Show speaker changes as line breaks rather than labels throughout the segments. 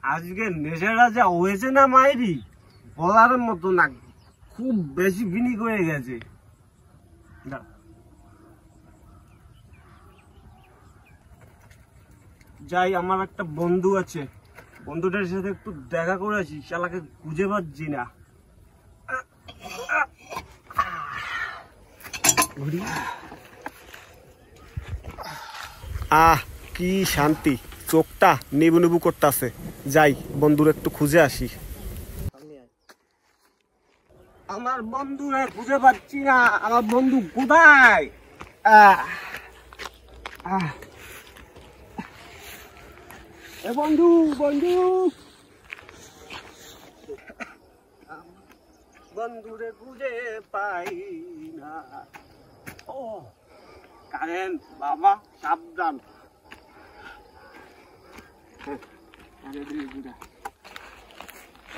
আজকে নেশাটা যা হয়েছে না মাইরি, বলার মতো না, খুব বেশি বিনিক হয়ে গেছে। যাই, আমার একটা বন্ধু আছে, বন্ধুটার সাথে একটু দেখা করেছি, শালাকে খুঁজে পাচ্ছি না। আহ, কি শান্তি, চোখটা নেবু নেবু করতেছে। যাই, বন্ধুর একটু খুঁজে আসি। আমার বন্ধুরা খুঁজে পাচ্ছি না, আমার বন্ধু কোথায়? বন্ধু বন্ধু বন্ধুরে খুঁজে পাই না। ও কারেন্ট, বাবা সাবধান।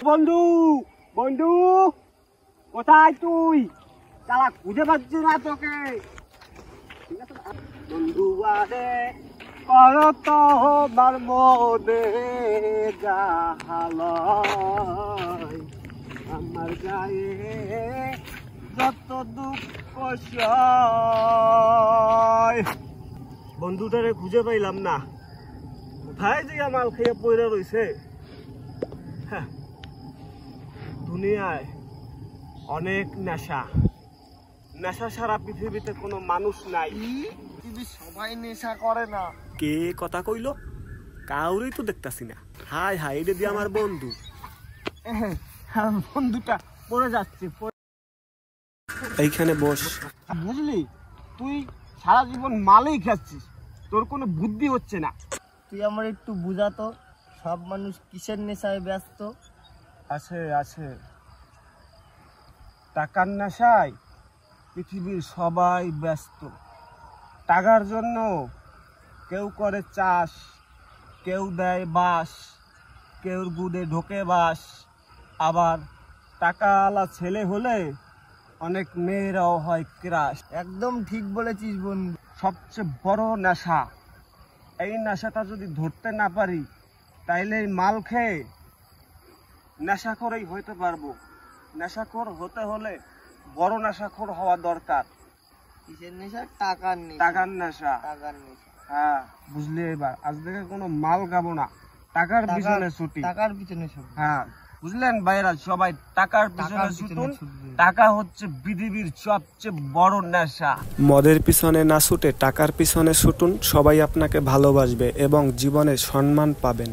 বন্ধু বন্ধু কোথায় তুই? চালা খুঁজে পাচ্ছি না তোকে। বন্ধু আরে করত আমার মনে জাহালয়, আমার গায়ে যত দুঃখ সয়। বন্ধুটারে খুঁজে পাইলাম না, কোথায় যে মাল খেয়ে পড়ে রয়েছে। হ্যাঁ, দুনিয়ায় অনেক নেশা, নেশা সারা পৃথিবীতে কোনো মানুষ নাই। সবাই নেশা করে না। কে কথা কইলো? কাউরেই তো দেখতাছি না। হাই হাই, এটা দিয়ে আমার বন্ধু। বন্ধুটা পড়ে যাচ্ছে। এইখানে বস। বুঝলি, তুই সারা জীবন মালেই খাচ্ছিস, তোর কোনো বুদ্ধি হচ্ছে না।
তুই আমার একটু বুঝাতো, সব মানুষ কিসের নেশায় ব্যস্ত?
আছে আছে, টাকার নেশায় পৃথিবীর সবাই ব্যস্ত। টাকার জন্য কেউ করে চাষ, কেউ দেয় বাস, কেউ গুদে ঢোকে বাস। আবার টাকাওয়ালা ছেলে হলে অনেক মেয়েরাও হয় ক্রাশ।
একদম ঠিক বলেছিস বন্ধু।
সবচেয়ে বড় নেশা, এই নেশাটা যদি ধরতে না পারি তাইলে মাল খেয়ে নেশাখোরই হইতে পারবো। নেশাখোর হতে হলে বড় নেশাখোর হওয়া দরকার।
কিসের নেশা? টাকার নেশা।
টাকার নেশা।
টাকার নেশা,
হ্যাঁ বুঝলি। এবার আজ থেকে কোনো মাল খাবো না, টাকার পিছনে ছুটি।
টাকার পিছনে ছুটি।
হ্যাঁ বুঝলেন ভাইরা, সবাই টাকার পিছনে ছুটুন। টাকা হচ্ছে পৃথিবীর সবচেয়ে বড় নেশা। মদের পিছনে না ছুটে টাকার পিছনে ছুটুন, সবাই আপনাকে ভালোবাসবে এবং জীবনে সম্মান পাবেন।